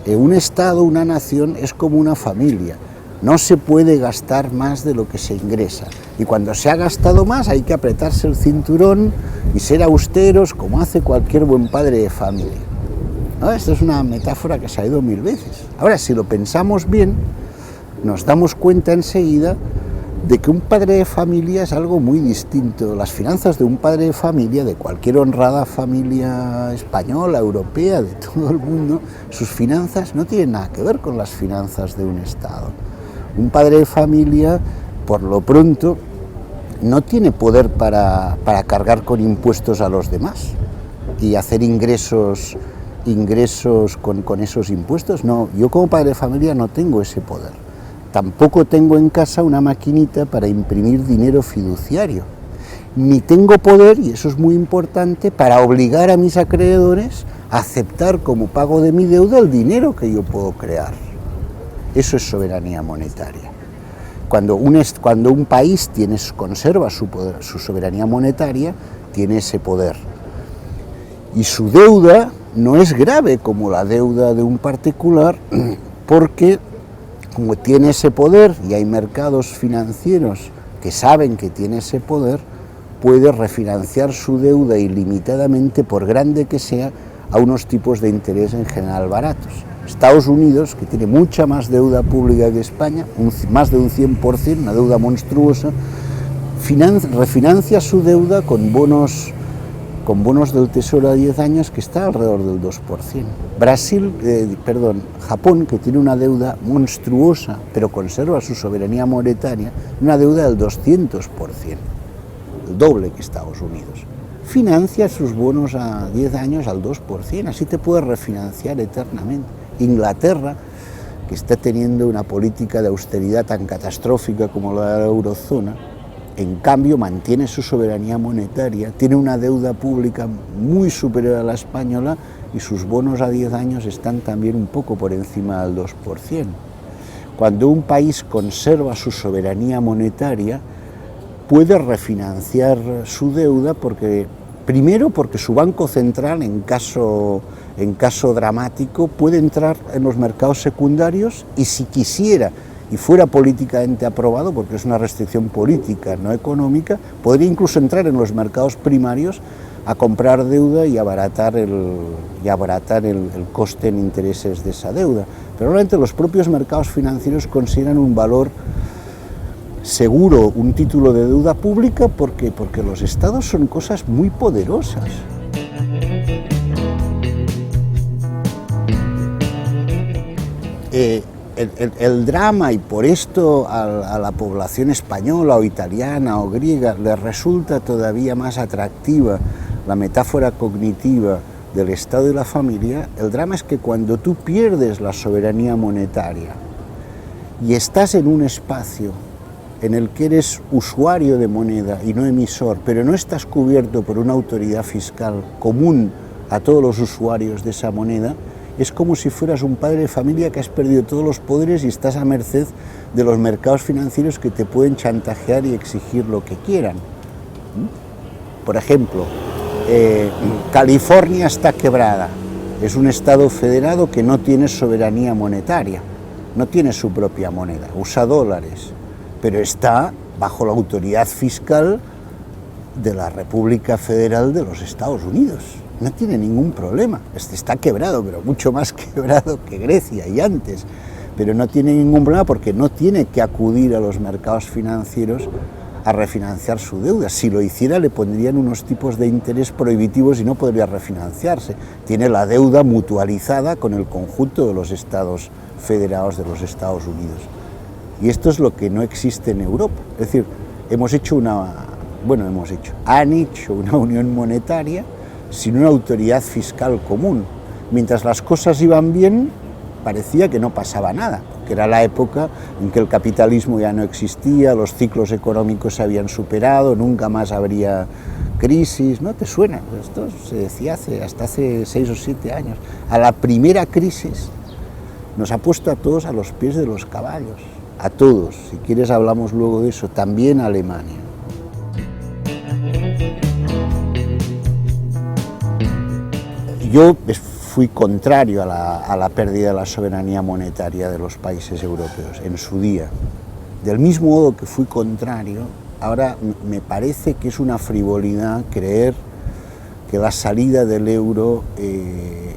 Un Estado, una nación, es como una familia. No se puede gastar más de lo que se ingresa. Y cuando se ha gastado más hay que apretarse el cinturón y ser austeros como hace cualquier buen padre de familia. ¿No? Esta es una metáfora que se ha ido 1000 veces. Ahora, si lo pensamos bien, nos damos cuenta enseguida de que un padre de familia es algo muy distinto. Las finanzas de un padre de familia, de cualquier honrada familia española, europea, de todo el mundo, sus finanzas no tienen nada que ver con las finanzas de un Estado. Un padre de familia, por lo pronto, no tiene poder para cargar con impuestos a los demás y hacer ingresos con esos impuestos. No, yo como padre de familia no tengo ese poder. Tampoco tengo en casa una maquinita para imprimir dinero fiduciario. Ni tengo poder, y eso es muy importante, para obligar a mis acreedores a aceptar como pago de mi deuda el dinero que yo puedo crear. Eso es soberanía monetaria. Cuando un país conserva su soberanía monetaria, tiene ese poder. Y su deuda no es grave como la deuda de un particular, porque como tiene ese poder y hay mercados financieros que saben que tiene ese poder, puede refinanciar su deuda ilimitadamente, por grande que sea, a unos tipos de interés en general baratos. Estados Unidos, que tiene mucha más deuda pública que España, más de un 100%, una deuda monstruosa, refinancia su deuda con bonos del Tesoro a 10 años que está alrededor del 2%. Japón, que tiene una deuda monstruosa, pero conserva su soberanía monetaria, una deuda del 200%, el doble que Estados Unidos. Financia sus bonos a 10 años al 2%, así te puedes refinanciar eternamente. Inglaterra, que está teniendo una política de austeridad tan catastrófica como la de la eurozona, en cambio mantiene su soberanía monetaria, tiene una deuda pública muy superior a la española y sus bonos a 10 años están también un poco por encima del 2%. Cuando un país conserva su soberanía monetaria, puede refinanciar su deuda primero porque su Banco Central, en caso dramático, puede entrar en los mercados secundarios y si quisiera y fuera políticamente aprobado, porque es una restricción política, no económica, podría incluso entrar en los mercados primarios a comprar deuda y abaratar el coste en intereses de esa deuda. Pero realmente los propios mercados financieros consideran un valor seguro un título de deuda pública porque los estados son cosas muy poderosas. El drama, y por esto a la población española o italiana o griega le resulta todavía más atractiva la metáfora cognitiva del Estado y la familia, el drama es que cuando tú pierdes la soberanía monetaria y estás en un espacio en el que eres usuario de moneda y no emisor, pero no estás cubierto por una autoridad fiscal común a todos los usuarios de esa moneda, es como si fueras un padre de familia que has perdido todos los poderes y estás a merced de los mercados financieros que te pueden chantajear y exigir lo que quieran. Por ejemplo, California está quebrada, es un estado federado que no tiene soberanía monetaria, no tiene su propia moneda, usa dólares, pero está bajo la autoridad fiscal de la República Federal de los Estados Unidos. No tiene ningún problema, está quebrado, pero mucho más quebrado que Grecia y antes, pero no tiene ningún problema porque no tiene que acudir a los mercados financieros a refinanciar su deuda. Si lo hiciera le pondrían unos tipos de interés prohibitivos y no podría refinanciarse. Tiene la deuda mutualizada con el conjunto de los estados federados de los Estados Unidos. Y esto es lo que no existe en Europa. Es decir, han hecho una unión monetaria sin una autoridad fiscal común. Mientras las cosas iban bien, parecía que no pasaba nada, porque era la época en que el capitalismo ya no existía, los ciclos económicos se habían superado, nunca más habría crisis. ¿No te suena? Esto se decía hasta hace 6 o 7 años. A la primera crisis nos ha puesto a todos a los pies de los caballos, a todos. Si quieres hablamos luego de eso, también a Alemania. fui contrario a la pérdida de la soberanía monetaria de los países europeos en su día. Del mismo modo que fui contrario, ahora me parece que es una frivolidad creer que la salida del euro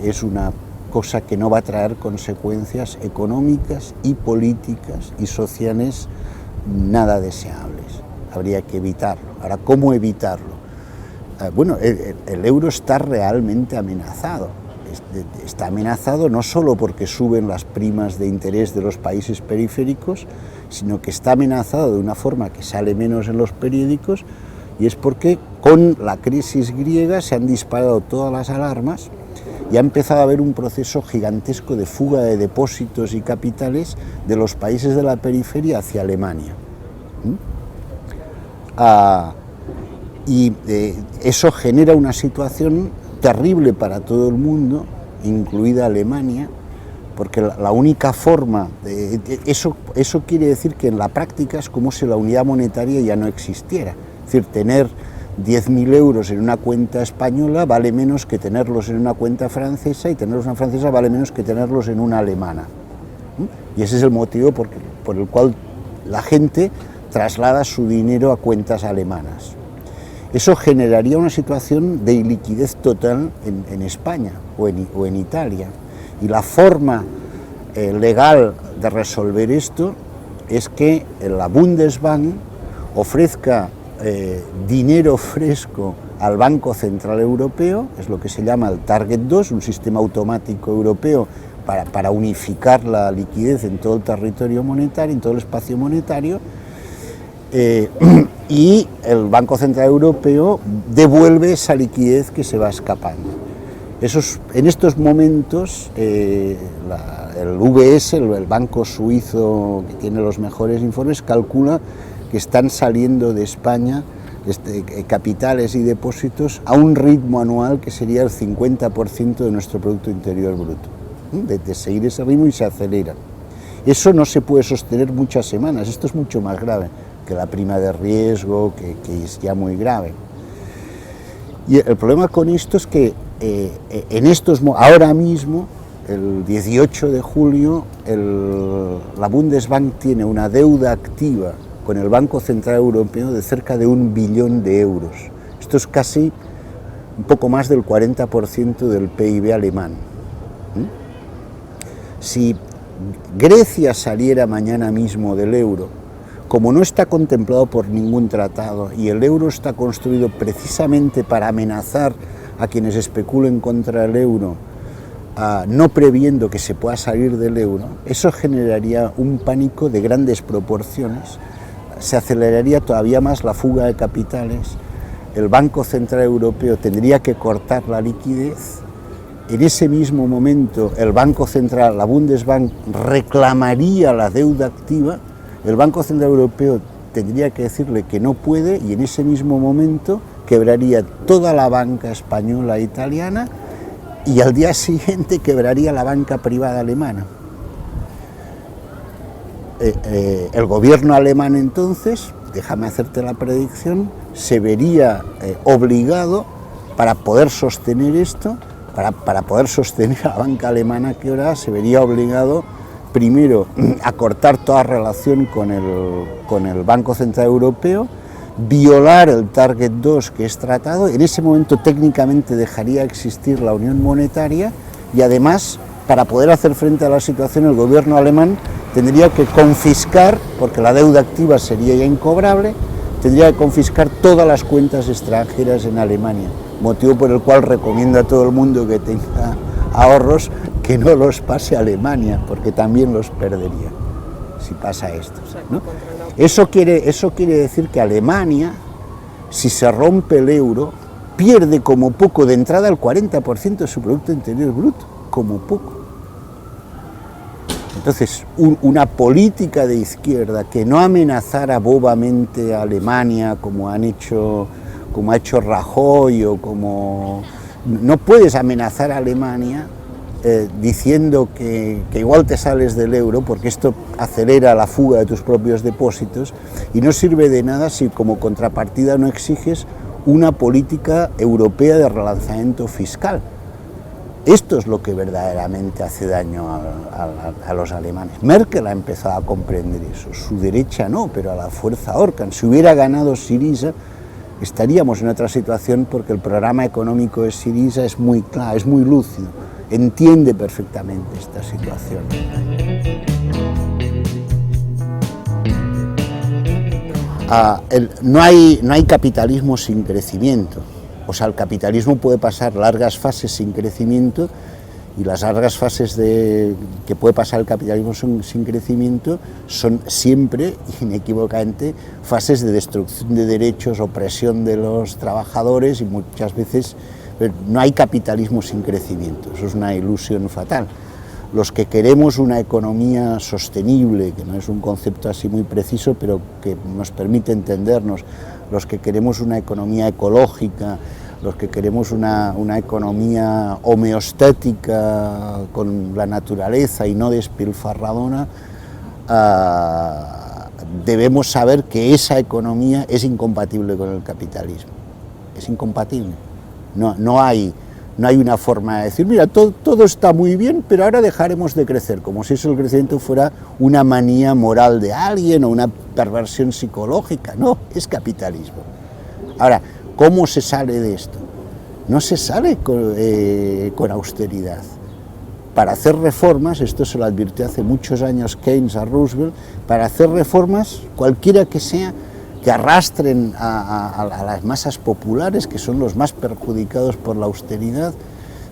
es una cosa que no va a traer consecuencias económicas y políticas y sociales nada deseables. Habría que evitarlo. Ahora, ¿cómo evitarlo? Bueno, el euro está realmente amenazado. Está amenazado no solo porque suben las primas de interés de los países periféricos, sino que está amenazado de una forma que sale menos en los periódicos, y es porque con la crisis griega se han disparado todas las alarmas y ha empezado a haber un proceso gigantesco de fuga de depósitos y capitales de los países de la periferia hacia Alemania. Y eso genera una situación terrible para todo el mundo, incluida Alemania, porque la única forma, eso quiere decir que en la práctica es como si la unidad monetaria ya no existiera. Es decir, tener 10.000 euros en una cuenta española vale menos que tenerlos en una cuenta francesa, y tenerlos en una francesa vale menos que tenerlos en una alemana. Y ese es el motivo por el cual la gente traslada su dinero a cuentas alemanas. Eso generaría una situación de iliquidez total en España o en Italia. Y la forma legal de resolver esto es que la Bundesbank ofrezca dinero fresco al Banco Central Europeo, es lo que se llama el Target 2, un sistema automático europeo para unificar la liquidez en todo el territorio monetario, en todo el espacio monetario, y el Banco Central Europeo devuelve esa liquidez que se va escapando. En estos momentos el UBS, el banco suizo que tiene los mejores informes, calcula que están saliendo de España capitales y depósitos a un ritmo anual que sería el 50% de nuestro Producto Interior Bruto. De seguir ese ritmo, y se acelera. Eso no se puede sostener muchas semanas, esto es mucho más grave que la prima de riesgo, que es ya muy grave. Y el problema con esto es que ahora mismo, el 18 de julio, la Bundesbank tiene una deuda activa con el Banco Central Europeo de cerca de 1 billón de euros. Esto es casi un poco más del 40% del PIB alemán. Si Grecia saliera mañana mismo del euro, como no está contemplado por ningún tratado, y el euro está construido precisamente para amenazar a quienes especulen contra el euro, no previendo que se pueda salir del euro, eso generaría un pánico de grandes proporciones, se aceleraría todavía más la fuga de capitales, el Banco Central Europeo tendría que cortar la liquidez. En ese mismo momento el Banco Central, la Bundesbank, reclamaría la deuda activa, el Banco Central Europeo tendría que decirle que no puede, y en ese mismo momento quebraría toda la banca española e italiana, y al día siguiente quebraría la banca privada alemana. El gobierno alemán entonces, déjame hacerte la predicción, se vería obligado, para poder sostener esto, para poder sostener a la banca alemana quebrada, se vería obligado primero a cortar toda relación con el Banco Central Europeo, violar el Target 2 que es tratado. En ese momento técnicamente dejaría de existir la Unión Monetaria, y además, para poder hacer frente a la situación, el gobierno alemán tendría que confiscar, porque la deuda activa sería ya incobrable, tendría que confiscar todas las cuentas extranjeras en Alemania, motivo por el cual recomiendo a todo el mundo que tenga ahorros que no los pase a Alemania, porque también los perdería si pasa esto, ¿no? Eso quiere decir que Alemania, si se rompe el euro, pierde como poco de entrada el 40% de su Producto Interior Bruto, como poco. Entonces, una política de izquierda que no amenazara bobamente a Alemania como ha hecho Rajoy, o como... No puedes amenazar a Alemania diciendo que igual te sales del euro, porque esto acelera la fuga de tus propios depósitos, y no sirve de nada si como contrapartida no exiges una política europea de relanzamiento fiscal. Esto es lo que verdaderamente hace daño a los alemanes. Merkel ha empezado a comprender eso, su derecha no, pero a la fuerza Orkan. Si hubiera ganado Syriza, estaríamos en otra situación porque el programa económico de Syriza es muy claro, es muy lúcido, entiende perfectamente esta situación. No hay capitalismo sin crecimiento. O sea, el capitalismo puede pasar largas fases sin crecimiento y las largas fases que puede pasar el capitalismo sin crecimiento son siempre, inequívocamente, fases de destrucción de derechos, opresión de los trabajadores y muchas veces no hay capitalismo sin crecimiento, eso es una ilusión fatal. Los que queremos una economía sostenible, que no es un concepto así muy preciso, pero que nos permite entendernos, los que queremos una economía ecológica, los que queremos una economía homeostática con la naturaleza y no despilfarradora, debemos saber que esa economía es incompatible con el capitalismo, es incompatible. No hay una forma de decir, mira, todo está muy bien, pero ahora dejaremos de crecer, como si eso el crecimiento fuera una manía moral de alguien o una perversión psicológica. No, es capitalismo. Ahora, ¿cómo se sale de esto? No se sale con austeridad. Para hacer reformas, esto se lo advirtió hace muchos años Keynes a Roosevelt, para hacer reformas, cualquiera que sea, que arrastren a las masas populares, que son los más perjudicados por la austeridad,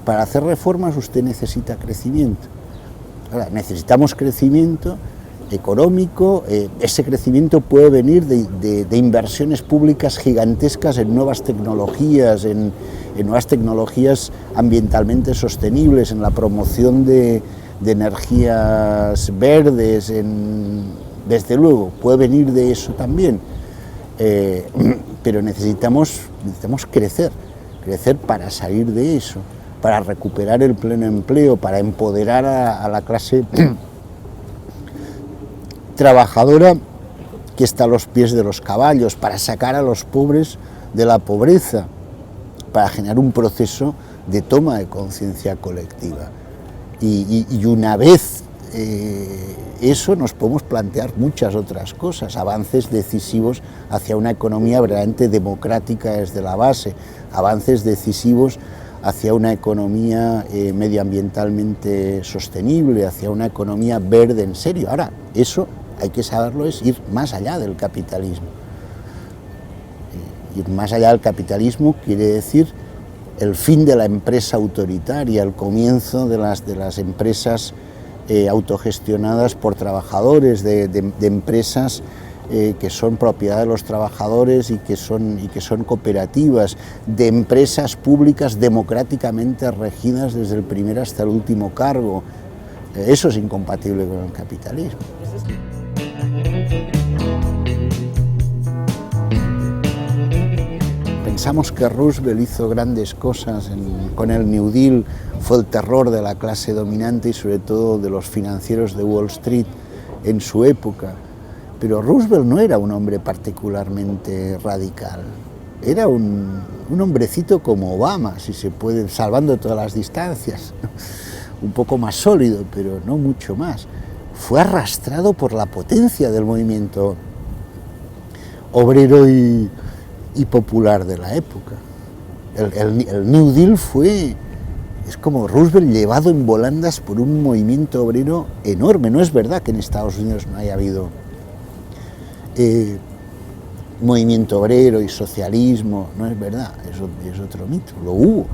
para hacer reformas usted necesita crecimiento. Ahora, necesitamos crecimiento económico, ese crecimiento puede venir de inversiones públicas gigantescas en nuevas tecnologías, en nuevas tecnologías ambientalmente sostenibles, en la promoción de energías verdes, desde luego, puede venir de eso también. Pero necesitamos crecer para salir de eso, para recuperar el pleno empleo, para empoderar a la clase trabajadora que está a los pies de los caballos, para sacar a los pobres de la pobreza, para generar un proceso de toma de conciencia colectiva. Y una vez eso nos podemos plantear muchas otras cosas, avances decisivos hacia una economía verdaderamente democrática desde la base, avances decisivos hacia una economía medioambientalmente sostenible, hacia una economía verde en serio. Ahora, eso hay que saberlo, es ir más allá del capitalismo. Ir más allá del capitalismo quiere decir el fin de la empresa autoritaria, el comienzo de las empresas autogestionadas por trabajadores, de empresas que son propiedad de los trabajadores y que son cooperativas, de empresas públicas democráticamente regidas desde el primer hasta el último cargo. Eso es incompatible con el capitalismo. Pensamos que Roosevelt hizo grandes cosas con el New Deal, fue el terror de la clase dominante y sobre todo de los financieros de Wall Street en su época, pero Roosevelt no era un hombre particularmente radical, era un hombrecito como Obama, si se puede, salvando todas las distancias, un poco más sólido, pero no mucho más. Fue arrastrado por la potencia del movimiento obrero y popular de la época. El New Deal es como Roosevelt llevado en volandas por un movimiento obrero enorme. No es verdad que en Estados Unidos no haya habido movimiento obrero y socialismo, no es verdad, eso es otro mito, lo hubo.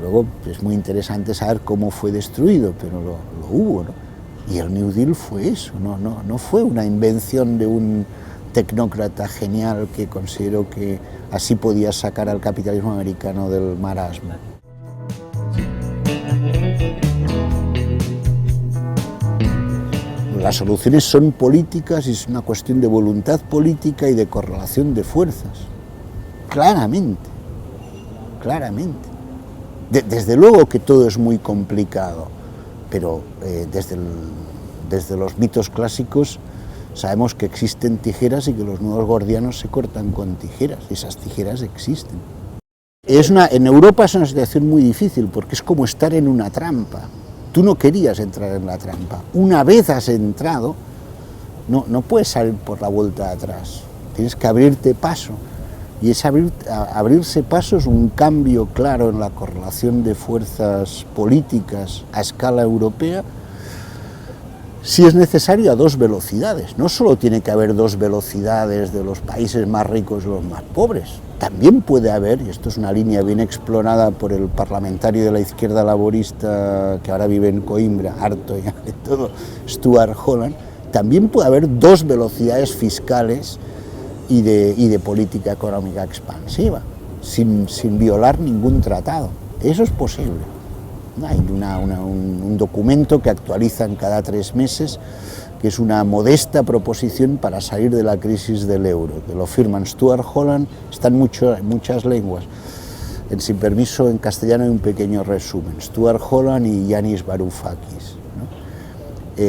Luego es muy interesante saber cómo fue destruido, pero lo hubo, ¿no? Y el New Deal fue eso, no fue una invención de un tecnócrata genial que consideró que así podía sacar al capitalismo americano del marasmo. Las soluciones son políticas y es una cuestión de voluntad política y de correlación de fuerzas, claramente. Desde luego que todo es muy complicado, pero desde los mitos clásicos sabemos que existen tijeras y que los nudos gordianos se cortan con tijeras, y esas tijeras existen. En Europa es una situación muy difícil porque es como estar en una trampa. Tú no querías entrar en la trampa. Una vez has entrado, no puedes salir por la vuelta de atrás. Tienes que abrirte paso. Y abrirse paso es un cambio claro en la correlación de fuerzas políticas a escala europea, si es necesario a dos velocidades. No solo tiene que haber dos velocidades de los países más ricos y los más pobres, también puede haber, y esto es una línea bien explorada por el parlamentario de la izquierda laborista que ahora vive en Coimbra, harto ya de todo, Stuart Holland, también puede haber dos velocidades fiscales y de política económica expansiva, sin violar ningún tratado. Eso es posible. Hay un documento que actualizan cada 3 meses, que es una modesta proposición para salir de la crisis del euro, que lo firman Stuart Holland, está en muchas lenguas. Sin permiso, en castellano hay un pequeño resumen, Stuart Holland y Yanis Varoufakis, ¿no?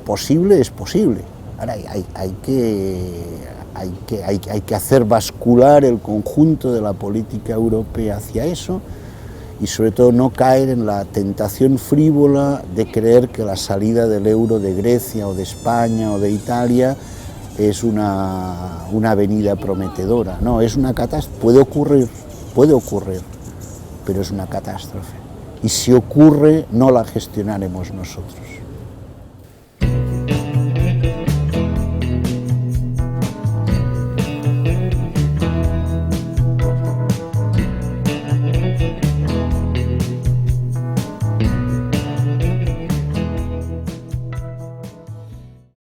Posible es posible. Ahora hay que hacer bascular el conjunto de la política europea hacia eso, y sobre todo no caer en la tentación frívola de creer que la salida del euro de Grecia o de España o de Italia es una avenida prometedora. No, es una catástrofe, puede ocurrir, pero es una catástrofe. Y si ocurre, no la gestionaremos nosotros.